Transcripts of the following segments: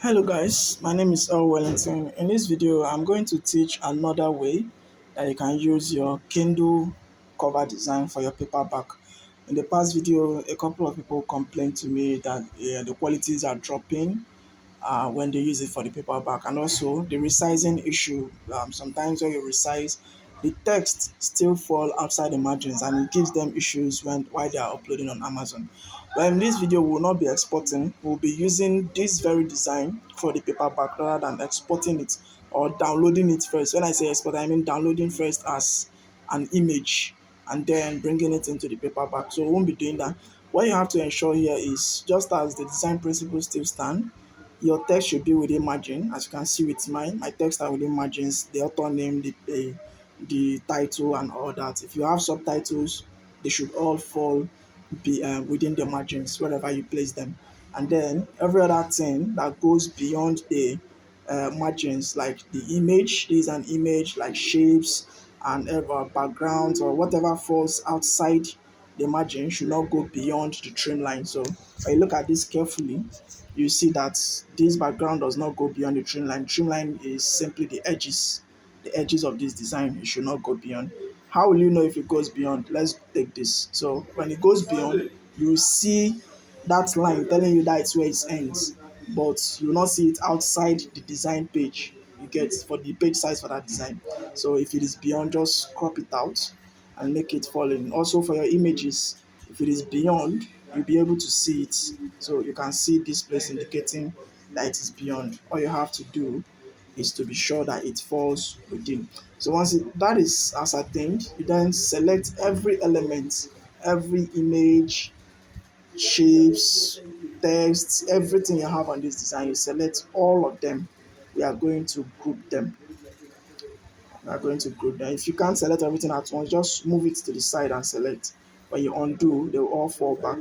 Hello guys, my name is Earl Wellington. In this video, I'm going to teach another way that you can use your Kindle cover design for your paperback. In the past video, a couple of people complained to me that the qualities are dropping when they use it for the paperback, and also the resizing issue. Sometimes when you resize, the text still fall outside the margins and it gives them issues when while they are uploading on Amazon. But in this video, we will not be exporting. We'll be using this very design for the paperback rather than exporting it or downloading it first. When I say export, I mean downloading first as an image and then bringing it into the paperback. So we won't be doing that. What you have to ensure here is just as the design principles still stand, your text should be within margin. As you can see with mine, my text are within margins, the author name, the title and all that. If you have subtitles, they should all fall be within the margins wherever you place them. And then every other thing that goes beyond the margins, like the image, this is an image like shapes and ever backgrounds or whatever falls outside the margin should not go beyond the trim line. So when you look at this carefully, you see that this background does not go beyond the trim line. Trim line is simply the edges of this design. It should not go beyond. How will you know if it goes beyond? Let's take this. So when it goes beyond, you see that line telling you that it's where it ends, but you will not see it outside the design page. You get for the page size for that design. So if it is beyond, just crop it out and make it fall in. Also for your images, if it is beyond, you'll be able to see it. So you can see this place indicating that it is beyond. All you have to do is to be sure that it falls within. So that is ascertained, you then select every element, every image, shapes, text, everything you have on this design. You select all of them. We are going to group them. We are going to group them. If you can't select everything at once, just move it to the side and select. When you undo, they will all fall back.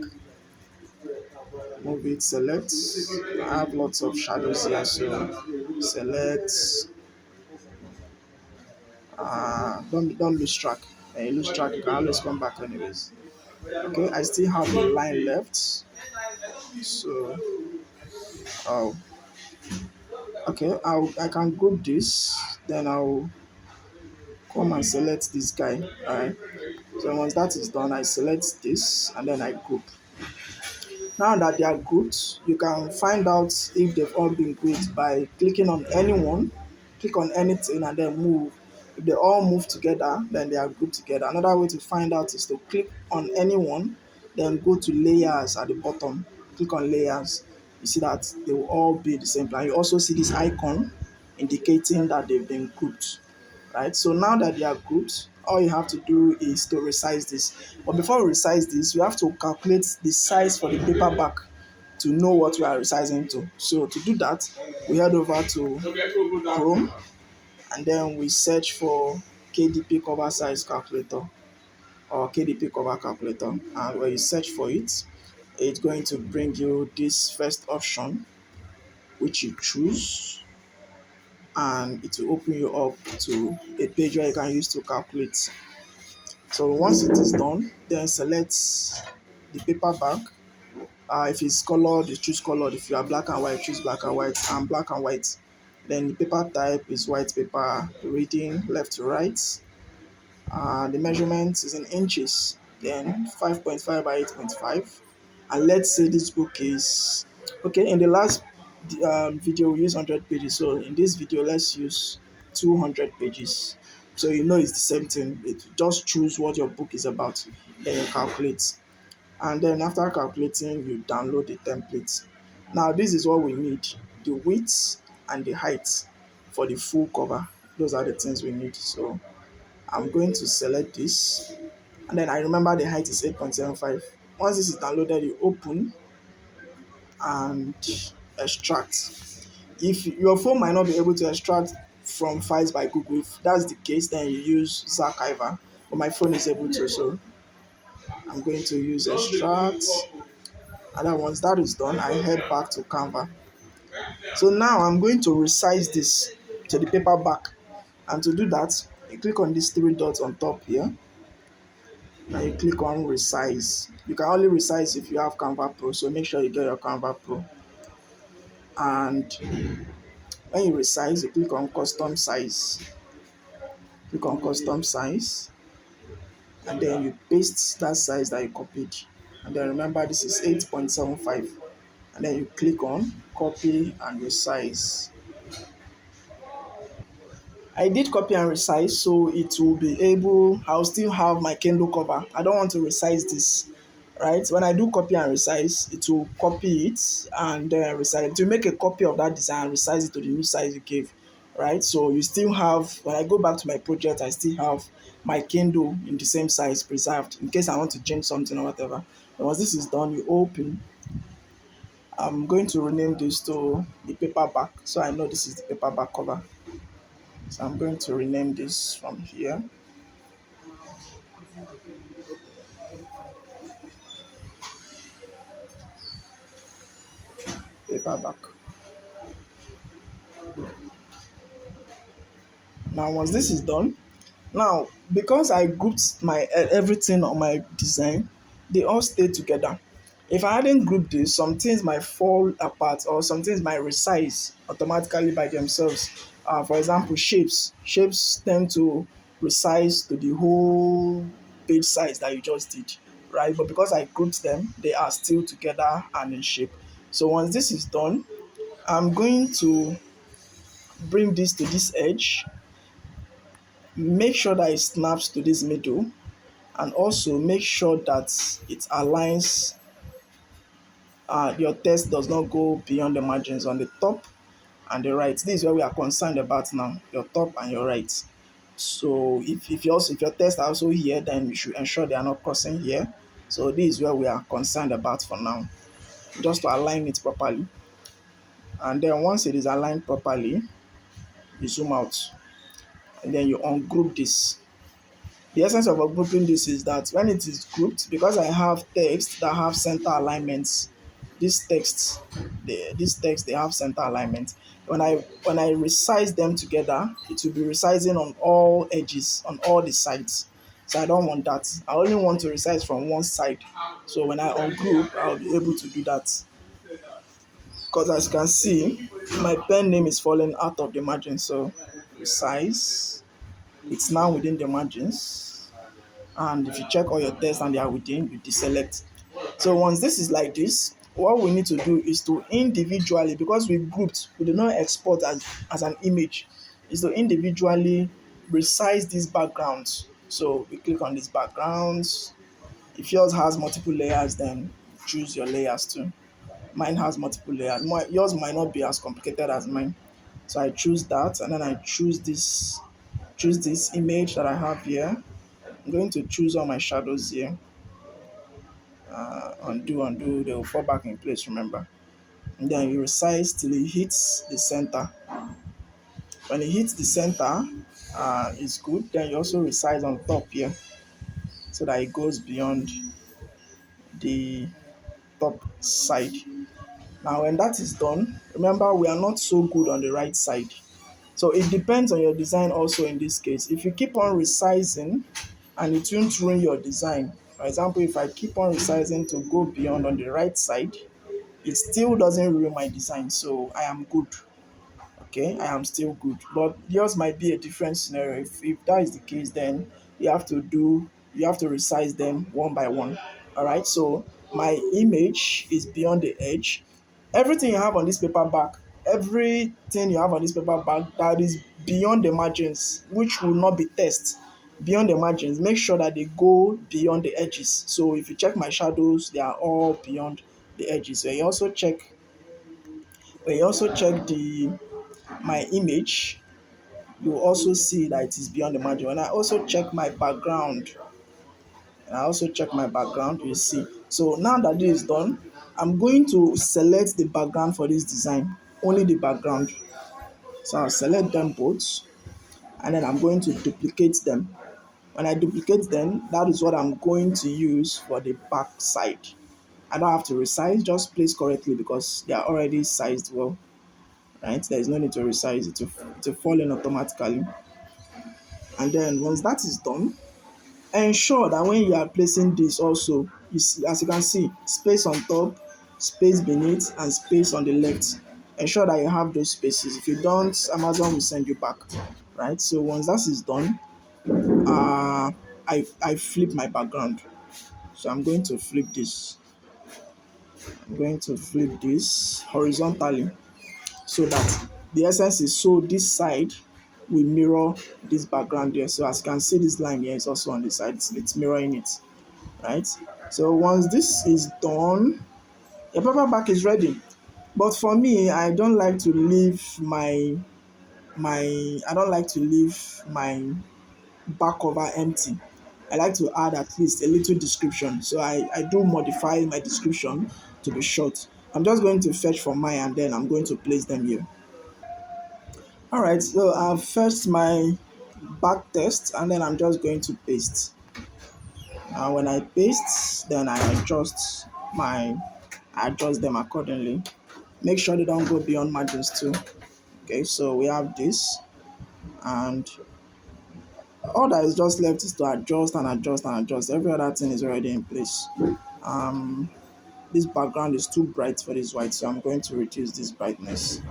Move it, select. I have lots of shadows here, so select. Don't lose track. When you lose track, you can always come back anyways. Okay, I still have a line left. So, oh, okay, I can group this. Then I'll come and select this guy. Alright. So once that is done, I select this and then I group. Now that they are grouped, you can find out if they've all been grouped by clicking on anyone, click on anything and then move. If they all move together, then they are grouped together. Another way to find out is to click on anyone, then go to layers at the bottom. Click on layers. You see that they will all be the same plan. You also see this icon indicating that they've been grouped. Right, so now that they are grouped, all you have to do is to resize this. But before we resize this, we have to calculate the size for the paperback to know what we are resizing to. So to do that, we head over to Chrome and then we search for KDP cover size calculator or KDP cover calculator. And when you search for it, it's going to bring you this first option, which you choose, and it will open you up to a page where you can use to calculate. So once it is done, then select the paperback. If it's colored, you choose colored. If you are black and white, choose black and white. And black and white. Then the paper type is white paper. The reading left to right. The measurement is in inches. Then 5.5 by 8.5. And let's say this book is okay. In the last video, we used 100 pages. So in this video, let's use 200 pages. So you know it's the same thing. Just choose what your book is about, then you calculate. And then after calculating, you download the template. Now this is what we need: the width and the height for the full cover. Those are the things we need. So I'm going to select this, and then I remember the height is 8.75. Once this is downloaded, you open and extract. If your phone might not be able to extract from files by Google, if that's the case, then you use Archiver. But my phone is able to, so I'm going to use extract. And then once that is done, I head back to Canva. So now I'm going to resize this to the paperback. And to do that, you click on these three dots on top here. And you click on resize. You can only resize if you have Canva Pro, so make sure you get your Canva Pro. And when you resize, you click on custom size. Click on custom size, and then you paste that size that you copied. And then remember, this is 8.75. And then you click on copy and resize. I did copy and resize, so it will be able, I'll still have my Kindle cover. I don't want to resize this, right? When I do copy and resize, it will copy it and then resize it. To make a copy of that design, resize it to the new size you gave, right? So you still have, when I go back to my project, I still have my Kindle in the same size preserved in case I want to change something or whatever. And once this is done, you open. I'm going to rename this to the paperback, so I know this is the paperback cover. So I'm going to rename this from here, paperback. Now, once this is done, now because I grouped my everything on my design, they all stay together. If I hadn't grouped this, some things might fall apart or some things might resize automatically by themselves. For example, shapes. Shapes tend to resize to the whole page size that you just did, right? But because I grouped them, they are still together and in shape. So once this is done, I'm going to bring this to this edge, make sure that it snaps to this middle, and also make sure that it aligns, your text does not go beyond the margins on the top and the right. This is what we are concerned about now, your top and your right. So if your text are also here, then you should ensure they are not crossing here. So this is where we are concerned about for now, just to align it properly. And then once it is aligned properly, you zoom out and then you ungroup this. The essence of grouping this is that when it is grouped, because I have text that have center alignments, this text, this text they have center alignment. When I resize them together, it will be resizing on all edges, on all the sides. So I don't want that. I only want to resize from one side. So when I ungroup, I'll be able to do that. Because as you can see, my pen name is falling out of the margin. So resize, it's now within the margins. And if you check all your tests and they are within, you deselect. So once this is like this, what we need to do is to individually, because we grouped, we do not export as an image, is to individually resize these backgrounds. So we click on these backgrounds. If yours has multiple layers, then choose your layers too. Mine has multiple layers. Yours might not be as complicated as mine. So I choose that, and then I choose this image that I have here. I'm going to choose all my shadows here. Undo, they will fall back in place, remember. And then you resize till it hits the center. When it hits the center, it's good. Then you also resize on top here so that it goes beyond the top side. Now, when that is done, remember we are not so good on the right side. So it depends on your design also in this case. If you keep on resizing and it won't ruin your design, for example, if I keep on resizing to go beyond on the right side, it still doesn't ruin my design. So I am good. Okay, I am still good. But yours might be a different scenario. If that is the case, then you have to resize them one by one. All right. So my image is beyond the edge. Everything you have on this paperback, everything you have on this paperback that is beyond the margins, which will not be test beyond the margins, make sure that they go beyond the edges. So if you check my shadows, they are all beyond the edges. When you also check the my image, you will also see that it is beyond the margin. When I also check my background, you see. So now that this is done, I'm going to select the background for this design, only the background. So I'll select them both, and then I'm going to duplicate them. When I duplicate them, that is what I'm going to use for the back side. I don't have to resize, just place correctly because they are already sized well, right? There is no need to resize it to fall in automatically. And then once that is done, ensure that when you are placing this also, you see, as you can see, space on top, space beneath, and space on the left. ensure that you have those spaces. If you don't, Amazon will send you back, right? So once that is done, I flip my background. So I'm going to flip this horizontally so that the essence is, so this side will mirror this background here. So as you can see, this line here is also on the side, it's mirroring it, right? So once this is done, your paperback is ready. But for me, I don't like to leave my back cover empty. I like to add at least a little description. So I do modify my description to be short. I'm just going to fetch from mine and then I'm going to place them here. All right, so I've fetched my back test and then I'm just going to paste. And when I paste, then I adjust them accordingly. Make sure they don't go beyond margins too. Okay, so we have this, and all that is just left is to adjust and adjust and adjust. Every other thing is already in place. This background is too bright for this white, so I'm going to reduce this brightness.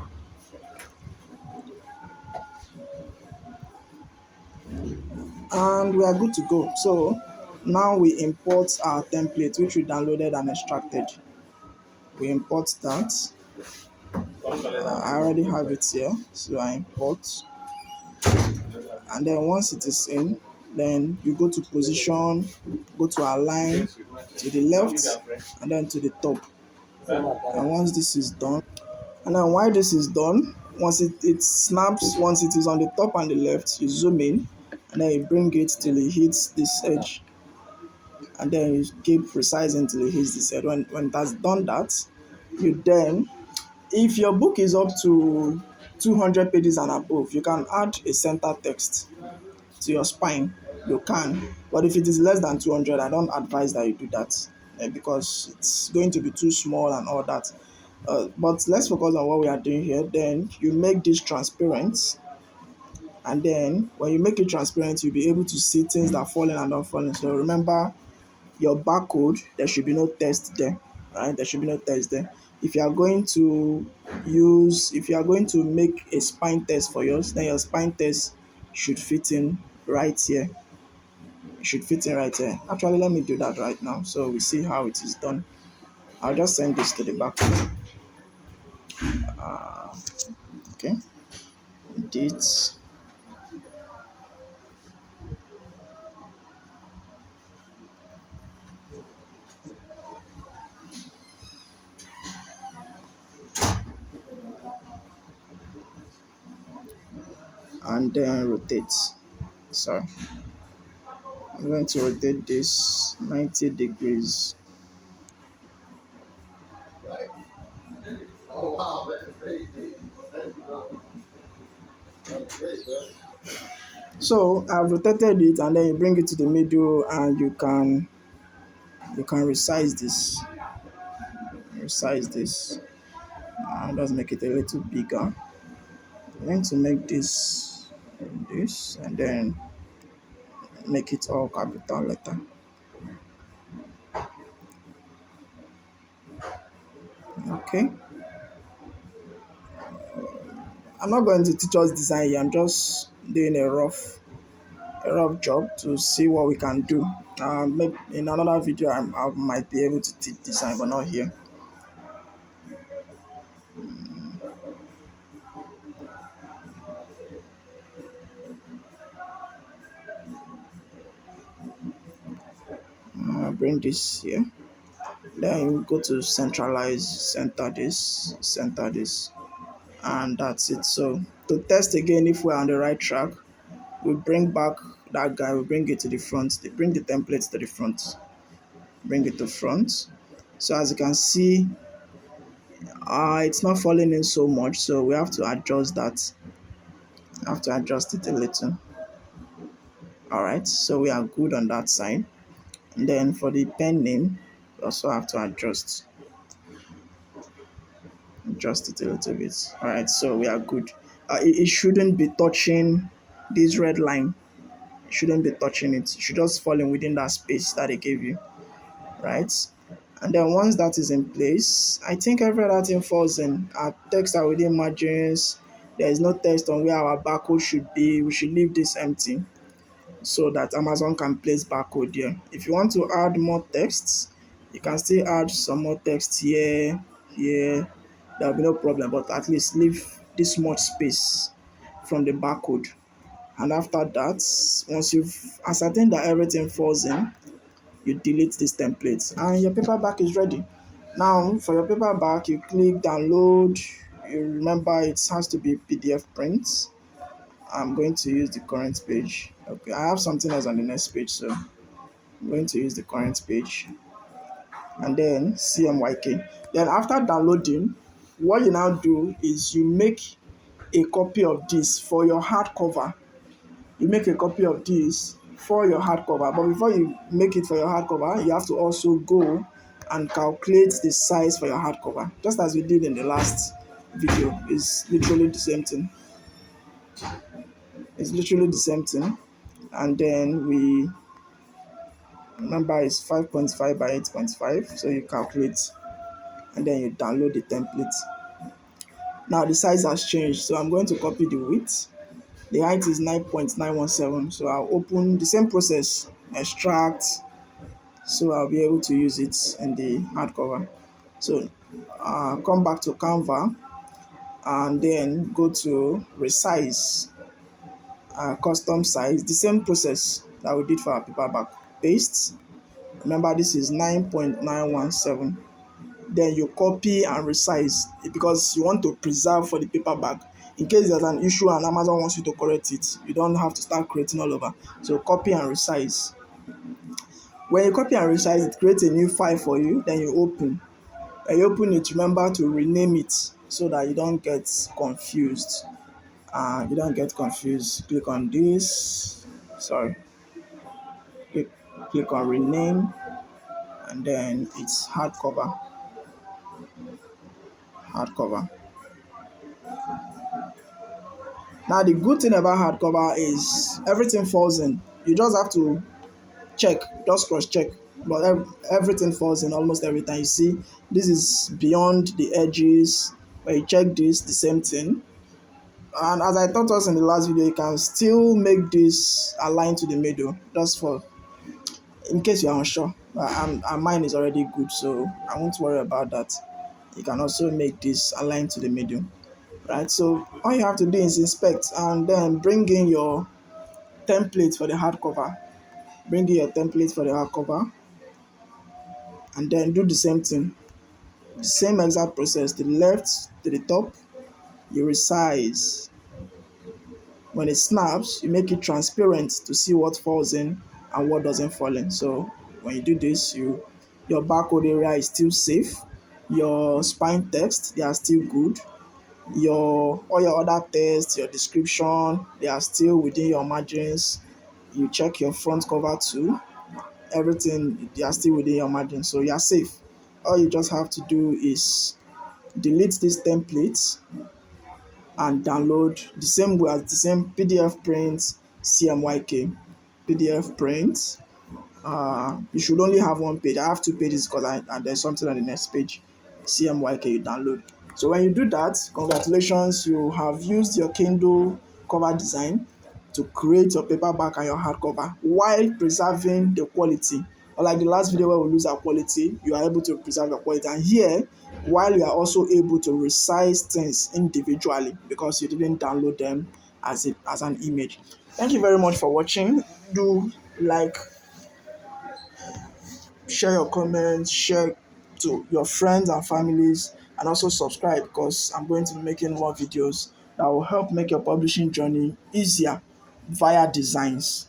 And we are good to go. So now we import our template, which we downloaded and extracted. We import that. I already have it here, so I import. And then once it is in, then you go to position, go to align to the left, and then to the top. And once this is done, and then while this is done, once it snaps, once it is on the top and the left, you zoom in, and then you bring it till it hits this edge, and then you keep resizing until it hits this edge. When that's done that, you then, if your book is up to 200 pages and above, you can add a center text to your spine. You can, but if it is less than 200, I don't advise that you do that, because it's going to be too small and all that. But let's focus on what we are doing here. Then you make this transparent, and then when you make it transparent, you'll be able to see things that fall in and don't fall in. So remember, your barcode, there should be no text there, right? There should be no text there. If you are going to make a spine test for yours, then your spine test should fit in right here. It should fit in right here. Actually, let me do that right now so we see how it is done. I'll just send this to the back. Okay, dates, and then rotate. Sorry, I'm going to rotate this 90 degrees. So I've rotated it, and then you bring it to the middle, and you can resize this, and just make it a little bigger. I'm going to make this, and then make it all capital letter. Okay, I'm not going to teach us design here. I'm just doing a rough job to see what we can do. Maybe in another video I might be able to teach design, but not here. Bring this here. Then you go to centralize, center this, and that's it. So to test again if we're on the right track, we bring back that guy, we bring it to the front, bring the template to the front, bring it to front. So as you can see, it's not falling in so much, so we have to adjust that. Have to adjust it a little. All right, so we are good on that side. And then for the pen name, we also have to adjust it a little bit. All right, so we are good. It shouldn't be touching this red line. It shouldn't be touching it. It should just fall in within that space that they gave you, right? And then once that is in place, I think every other thing falls in. Our text are within margins. There is no text on where our barcode should be. We should leave this empty so that Amazon can place barcode here. If you want to add more texts, you can still add some more text here, here. There will be no problem, but at least leave this much space from the barcode. And after that, once you've ascertained that everything falls in, you delete this template and your paperback is ready. Now, for your paperback, you click download. You remember it has to be PDF print. I'm going to use the current page. Okay, I have something else on the next page, so I'm going to use the current page and then CMYK. Then after downloading, what you now do is you make a copy of this for your hardcover. You make a copy of this for your hardcover, but before you make it for your hardcover, you have to also go and calculate the size for your hardcover, just as we did in the last video. It's literally the same thing. It's literally the same thing. And then we remember it's 5.5 by 8.5, so you calculate and then you download the template. Now the size has changed, so I'm going to copy the width. The height is 9.917, so I'll open the same process, extract, so I'll be able to use it in the hardcover. So come back to Canva and then go to resize, custom size, the same process that we did for our paperback. Paste. Remember, this is 9.917. Then you copy and resize it because you want to preserve for the paperback. In case there's an issue and Amazon wants you to correct it, you don't have to start creating all over. So copy and resize. When you copy and resize it, create a new file for you, then you open. When you open it, remember to rename it so that you don't get confused. Click on this. Sorry. Click on rename, and then it's hardcover. Hardcover. Now the good thing about hardcover is everything falls in. You just have to check, just cross check. But everything falls in almost every time. You see, this is beyond the edges. When you check this, the same thing. And as I taught us in the last video, you can still make this align to the middle, just for in case you are unsure. And mine is already good, so I won't worry about that. You can also make this align to the middle, right? So all you have to do is inspect and then bring in your template for the hardcover. Bring in your template for the hardcover, and then do the same thing. The same exact process. The left to the top, you resize. When it snaps, you make it transparent to see what falls in and what doesn't fall in. So when you do this, your barcode area is still safe. Your spine text, they are still good. All your other text, your description, they are still within your margins. You check your front cover too. Everything, they are still within your margins. So you are safe. All you just have to do is delete these templates and download the same way as the same PDF print CMYK. PDF print. You should only have one page. I have two pages because there's something on the next page. CMYK you download. So when you do that, congratulations, you have used your Kindle cover design to create your paperback and your hardcover while preserving the quality. Unlike the last video where we lose our quality, you are able to preserve your quality. And here, while you are also able to resize things individually because you didn't download them as an image. Thank you very much for watching. Do like, share your comments, share to your friends and families, and also subscribe because I'm going to be making more videos that will help make your publishing journey easier via designs.